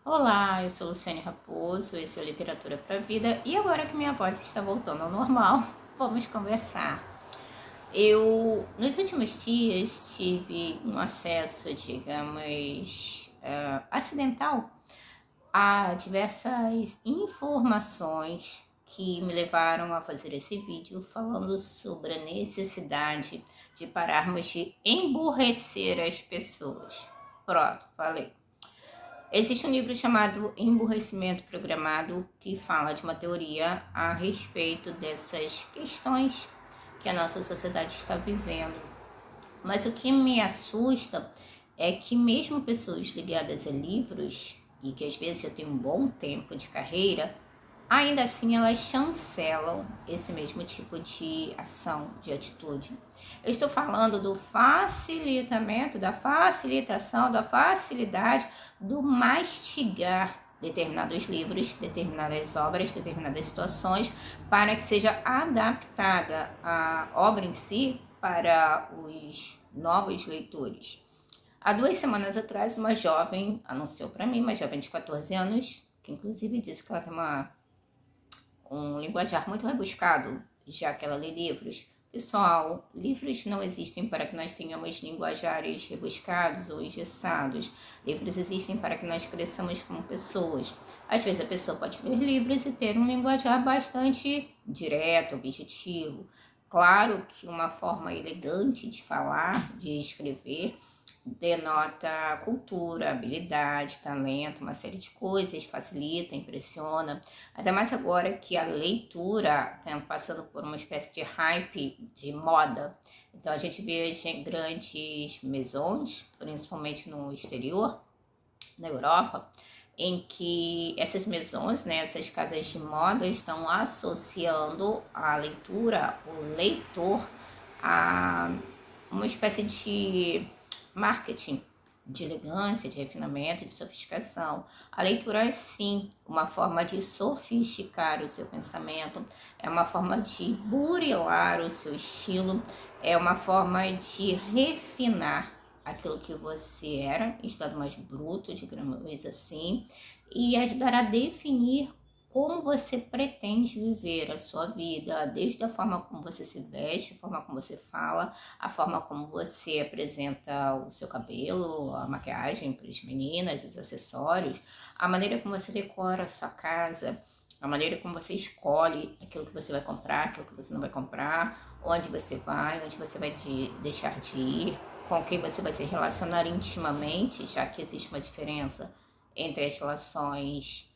Olá, eu sou Luciane Raposo, esse é o Literatura para a Vida e agora que minha voz está voltando ao normal, vamos conversar. Eu, nos últimos dias, tive um acesso, digamos, acidental a diversas informações que me levaram a fazer esse vídeo falando sobre a necessidade de pararmos de emburrecer as pessoas. Pronto, falei. Existe um livro chamado Emburrecimento Programado que fala de uma teoria a respeito dessas questões que a nossa sociedade está vivendo. Mas o que me assusta é que mesmo pessoas ligadas a livros e que às vezes já têm um bom tempo de carreira, ainda assim elas chancelam esse mesmo tipo de ação, de atitude. Eu estou falando do facilitamento, da facilitação, da facilidade do mastigar determinados livros, determinadas obras, determinadas situações, para que seja adaptada a obra em si para os novos leitores. Há 2 semanas atrás, uma jovem anunciou para mim, uma jovem de 14 anos, que inclusive disse que ela tem um linguajar muito rebuscado, já que ela lê livros. Pessoal, livros não existem para que nós tenhamos linguajares rebuscados ou engessados. Livros existem para que nós cresçamos como pessoas. Às vezes a pessoa pode ler livros e ter um linguajar bastante direto, objetivo. Claro que uma forma elegante de falar, de escrever, denota cultura, habilidade, talento, uma série de coisas, facilita, impressiona. Ainda mais agora que a leitura está passando por uma espécie de hype de moda. Então a gente vê as grandes maisons, principalmente no exterior, na Europa, em que essas maisons, né, essas casas de moda estão associando a leitura, o leitor, a uma espécie de marketing, de elegância, de refinamento, de sofisticação. A leitura é sim uma forma de sofisticar o seu pensamento, é uma forma de burilar o seu estilo, é uma forma de refinar aquilo que você era, em estado mais bruto, digamos assim, e ajudar a definir como você pretende viver a sua vida, desde a forma como você se veste, a forma como você fala, a forma como você apresenta o seu cabelo, a maquiagem para as meninas, os acessórios, a maneira como você decora a sua casa, a maneira como você escolhe aquilo que você vai comprar, aquilo que você não vai comprar, onde você vai deixar de ir, com quem você vai se relacionar intimamente, já que existe uma diferença entre as relações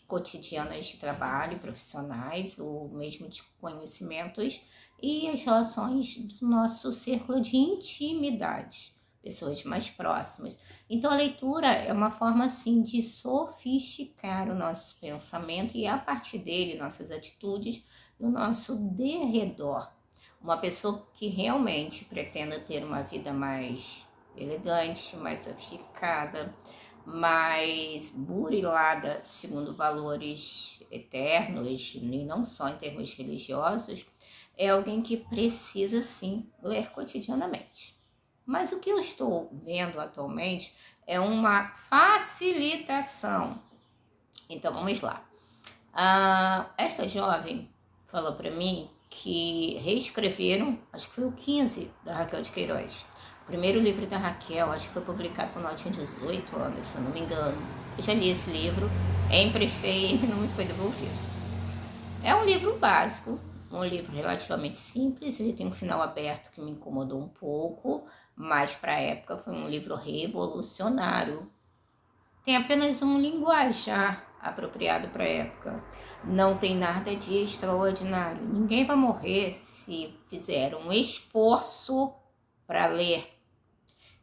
cotidianas de trabalho, profissionais, ou mesmo de conhecimentos, e as relações do nosso círculo de intimidade, pessoas mais próximas. Então a leitura é uma forma assim de sofisticar o nosso pensamento e a partir dele nossas atitudes no nosso derredor. Uma pessoa que realmente pretenda ter uma vida mais elegante, mais sofisticada, mais burilada segundo valores eternos e não só em termos religiosos, é alguém que precisa sim ler cotidianamente. Mas o que eu estou vendo atualmente é uma facilitação. Então vamos lá. Esta jovem falou para mim que reescreveram, acho que foi o 15 da Raquel de Queiroz. O primeiro livro da Raquel, acho que foi publicado quando ela tinha 18 anos, se eu não me engano. Eu já li esse livro, emprestei e não me foi devolvido. É um livro básico, um livro relativamente simples, ele tem um final aberto que me incomodou um pouco, mas para a época foi um livro revolucionário. Tem apenas um linguajar apropriado para a época. Não tem nada de extraordinário. Ninguém vai morrer se fizer um esforço para ler.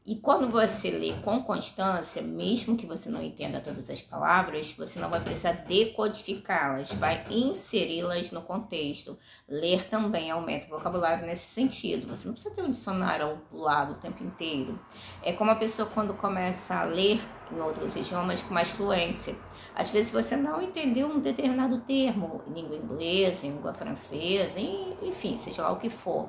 E quando você lê com constância, mesmo que você não entenda todas as palavras, você não vai precisar decodificá-las, vai inseri-las no contexto. Ler também aumenta o vocabulário nesse sentido. Você não precisa ter um dicionário ao lado o tempo inteiro. É como a pessoa quando começa a ler em outros idiomas com mais fluência. Às vezes você não entendeu um determinado termo, em língua inglesa, em língua francesa, enfim, seja lá o que for.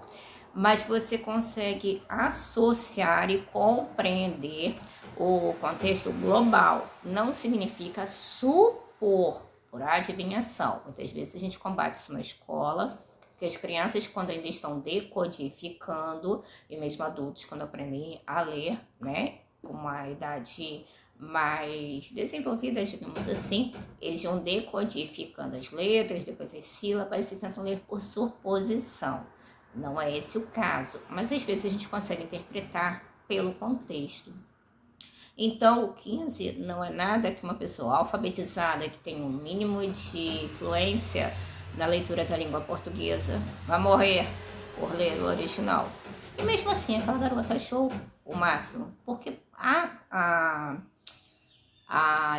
Mas você consegue associar e compreender O contexto global não significa supor por adivinhação. Muitas vezes a gente combate isso na escola, porque as crianças, quando ainda estão decodificando, e mesmo adultos, quando aprendem a ler, né, com uma idade mais desenvolvida, digamos assim, eles vão decodificando as letras, depois as sílabas e tentam ler por suposição. Não é esse o caso, mas às vezes a gente consegue interpretar pelo contexto. Então, o 15 não é nada que uma pessoa alfabetizada, que tem um mínimo de fluência na leitura da língua portuguesa, vai morrer por ler o original. E mesmo assim, aquela garota achou o máximo, porque a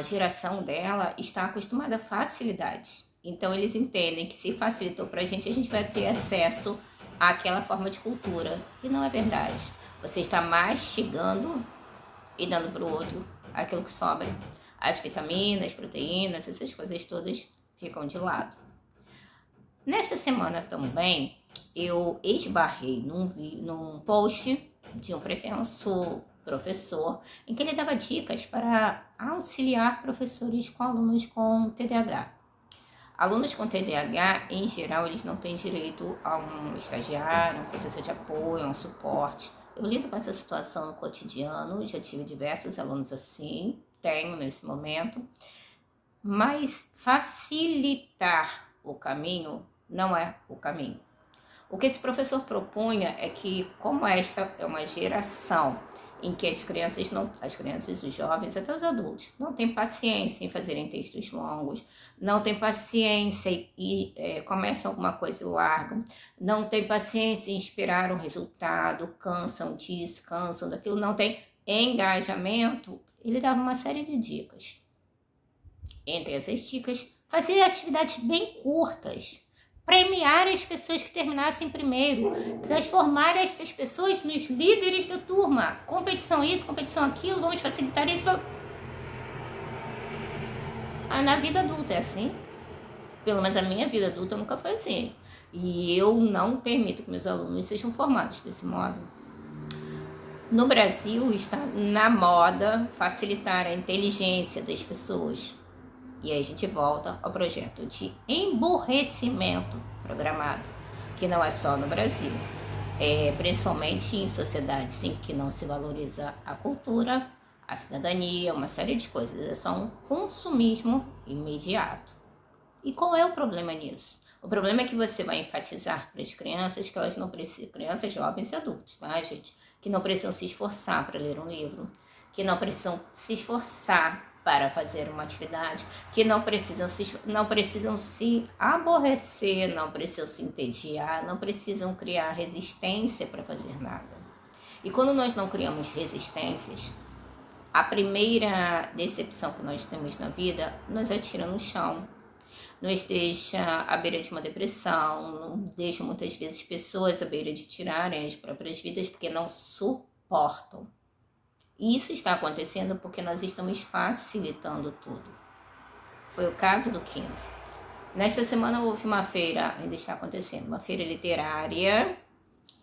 geração dela está acostumada à facilidade. Então, eles entendem que se facilitou para a gente vai ter acesso àquela forma de cultura. E não é verdade. Você está mastigando e dando para o outro aquilo que sobra. As vitaminas, proteínas, essas coisas todas ficam de lado. Nesta semana também, eu esbarrei num post de um pretenso professor em que ele dava dicas para auxiliar professores com alunos com TDAH. Alunos com TDAH, em geral, eles não têm direito a um estagiário, um professor de apoio, um suporte. Eu lido com essa situação no cotidiano, já tive diversos alunos assim, tenho nesse momento, mas facilitar o caminho não é o caminho. O que esse professor propunha é que, como esta é uma geração em que as crianças, os jovens, até os adultos, não têm paciência em fazerem textos longos, não têm paciência e começam alguma coisa e largam, não têm paciência em esperar um resultado, cansam disso, cansam daquilo, não tem engajamento, ele dava uma série de dicas. Entre essas dicas, fazer atividades bem curtas, premiar as pessoas que terminassem primeiro, transformar essas pessoas nos líderes da turma. Competição isso, competição aquilo, vamos facilitar isso. Na vida adulta é assim. Pelo menos a minha vida adulta nunca foi assim. E eu não permito que meus alunos sejam formados desse modo. No Brasil está na moda facilitar a inteligência das pessoas. E aí a gente volta ao projeto de emburrecimento programado, que não é só no Brasil, principalmente em sociedades em que não se valoriza a cultura, a cidadania, uma série de coisas. É só um consumismo imediato. E qual é o problema nisso? O problema é que você vai enfatizar para as crianças que elas não precisam, crianças, jovens e adultos, tá, gente? Que não precisam se esforçar para ler um livro, que não precisam se esforçar para fazer uma atividade, que não precisam se aborrecer, não precisam se entediar, não precisam criar resistência para fazer nada. E quando nós não criamos resistências, a primeira decepção que nós temos na vida nos atira no chão, nos deixa à beira de uma depressão, deixa muitas vezes pessoas à beira de tirarem as próprias vidas porque não suportam. E isso está acontecendo porque nós estamos facilitando tudo. Foi o caso do 15. Nesta semana houve uma feira, ainda está acontecendo, uma feira literária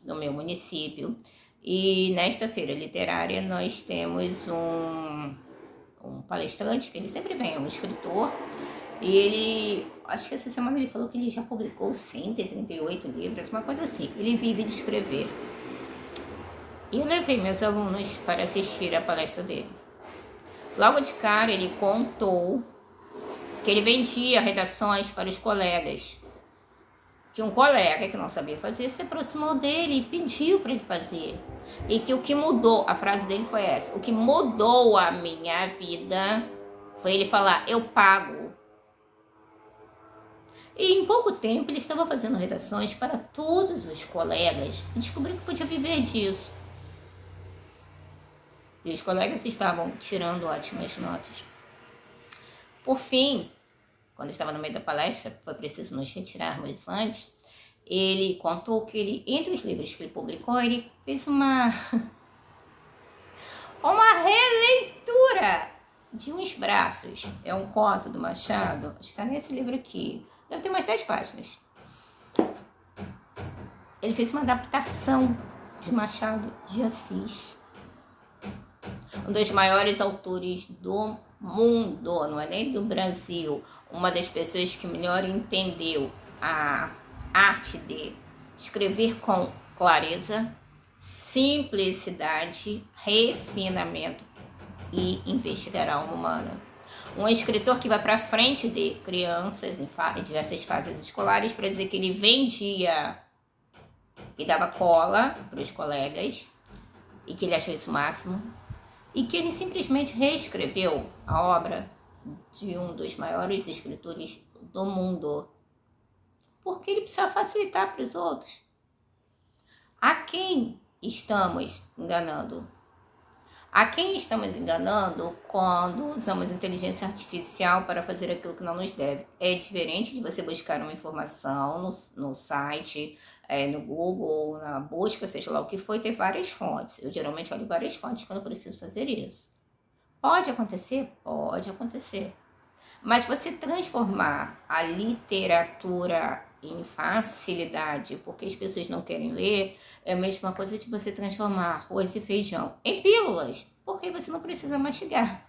no meu município. E nesta feira literária nós temos um palestrante, que ele sempre vem, um escritor. E ele, acho que essa semana ele falou que ele já publicou 138 livros, uma coisa assim. Ele vive de escrever. E eu levei meus alunos para assistir a palestra dele. Logo de cara, ele contou que ele vendia redações para os colegas. Que um colega que não sabia fazer se aproximou dele e pediu para ele fazer. E que o que mudou, a frase dele foi essa: o que mudou a minha vida foi ele falar, eu pago. E em pouco tempo ele estava fazendo redações para todos os colegas e descobriu que podia viver disso. E os colegas estavam tirando ótimas notas. Por fim, quando estava no meio da palestra, foi preciso nos retirarmos antes, ele contou que ele, entre os livros que ele publicou, ele fez uma releitura de Uns Braços. É um conto do Machado, está nesse livro aqui. Deve ter umas 10 páginas. Ele fez uma adaptação de Machado de Assis. um dos maiores autores do mundo, não é nem do Brasil, uma das pessoas que melhor entendeu a arte de escrever com clareza, simplicidade, refinamento e investigar a alma humana. Um escritor que vai para frente de crianças em diversas fases escolares para dizer que ele vendia e dava cola para os colegas e que ele achou isso o máximo, e que ele simplesmente reescreveu a obra de um dos maiores escritores do mundo, porque ele precisa facilitar para os outros. A quem estamos enganando? A quem estamos enganando quando usamos inteligência artificial para fazer aquilo que não nos deve? É diferente de você buscar uma informação no site, no Google, na busca, seja lá o que for, e ter várias fontes. Eu geralmente olho várias fontes quando eu preciso fazer isso. Pode acontecer? Pode acontecer. Mas você transformar a literatura em facilidade, porque as pessoas não querem ler, é a mesma coisa de você transformar arroz e feijão em pílulas, porque você não precisa mastigar.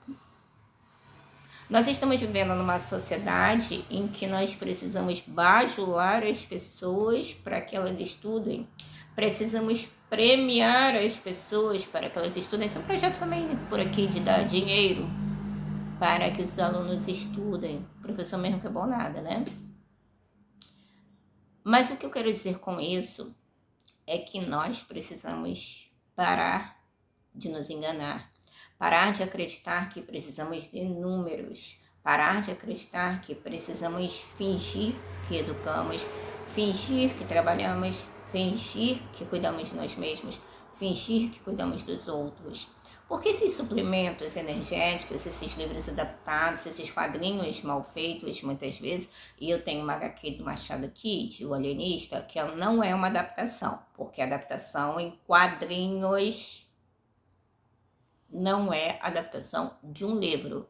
Nós estamos vivendo numa sociedade em que nós precisamos bajular as pessoas para que elas estudem. Precisamos premiar as pessoas para que elas estudem. Tem um projeto também por aqui de dar dinheiro para que os alunos estudem. O professor mesmo que é bom nada, né? Mas o que eu quero dizer com isso é que nós precisamos parar de nos enganar, parar de acreditar que precisamos de números, parar de acreditar que precisamos fingir que educamos, fingir que trabalhamos, fingir que cuidamos de nós mesmos, fingir que cuidamos dos outros. Porque esses suplementos energéticos, esses livros adaptados, esses quadrinhos mal feitos muitas vezes, e eu tenho uma HQ do Machado aqui, de O Alienista, que não é uma adaptação, porque a adaptação em quadrinhos não é adaptação de um livro.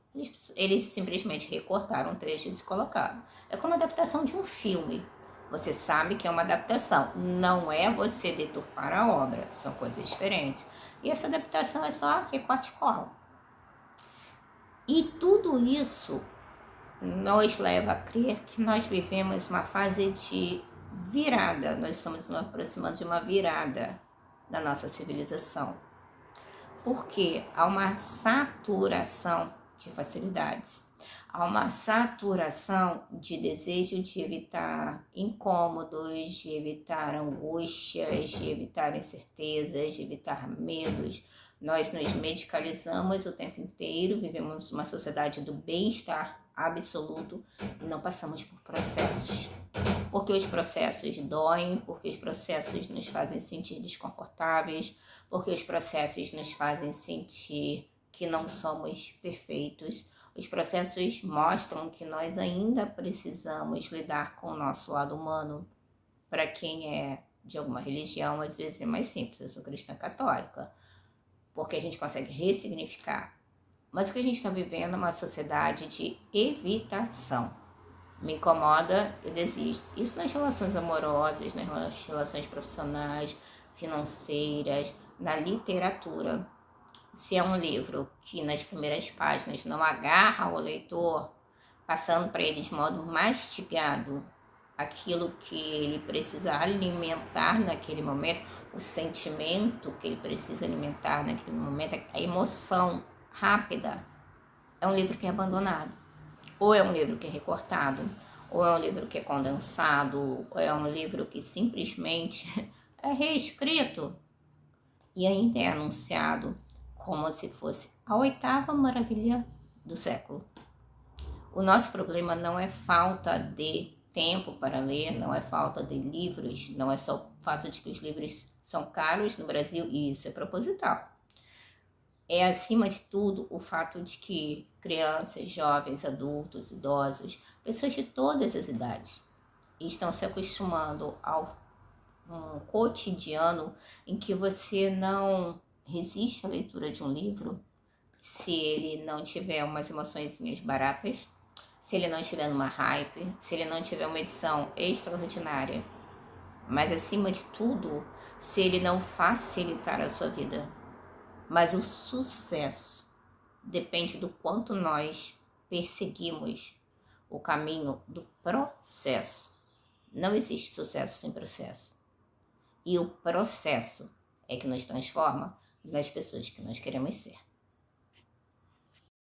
Eles simplesmente recortaram trechos e colocaram. É como a adaptação de um filme. Você sabe que é uma adaptação, não é você deturpar a obra, são coisas diferentes. E essa adaptação é só recorte e cola. E tudo isso nos leva a crer que nós vivemos uma fase de virada, nós estamos nos aproximando de uma virada da nossa civilização. Porque há uma saturação de facilidades. Há uma saturação de desejo de evitar incômodos, de evitar angústias, de evitar incertezas, de evitar medos. Nós nos medicalizamos o tempo inteiro, vivemos uma sociedade do bem-estar absoluto e não passamos por processos. Porque os processos doem, porque os processos nos fazem sentir desconfortáveis, porque os processos nos fazem sentir que não somos perfeitos. Os processos mostram que nós ainda precisamos lidar com o nosso lado humano. Para quem é de alguma religião, às vezes é mais simples. Eu sou cristã católica, porque a gente consegue ressignificar. Mas o que a gente está vivendo é uma sociedade de evitação. Me incomoda, eu desisto. Isso nas relações amorosas, nas relações profissionais, financeiras, na literatura. Se é um livro que nas primeiras páginas não agarra o leitor, passando para ele de modo mastigado aquilo que ele precisa alimentar naquele momento, o sentimento que ele precisa alimentar naquele momento, a emoção rápida, é um livro que é abandonado. Ou é um livro que é recortado, ou é um livro que é condensado, ou é um livro que simplesmente é reescrito e ainda é anunciado como se fosse a 8ª maravilha do século. O nosso problema não é falta de tempo para ler, não é falta de livros, não é só o fato de que os livros são caros no Brasil, e isso é proposital. É, acima de tudo, o fato de que crianças, jovens, adultos, idosos, pessoas de todas as idades estão se acostumando ao um cotidiano em que você não resiste à leitura de um livro se ele não tiver umas emoçõezinhas baratas, se ele não estiver numa hype, se ele não tiver uma edição extraordinária, mas acima de tudo, se ele não facilitar a sua vida. Mas o sucesso depende do quanto nós perseguimos o caminho do processo. Não existe sucesso sem processo. E o processo é que nos transforma nas pessoas que nós queremos ser.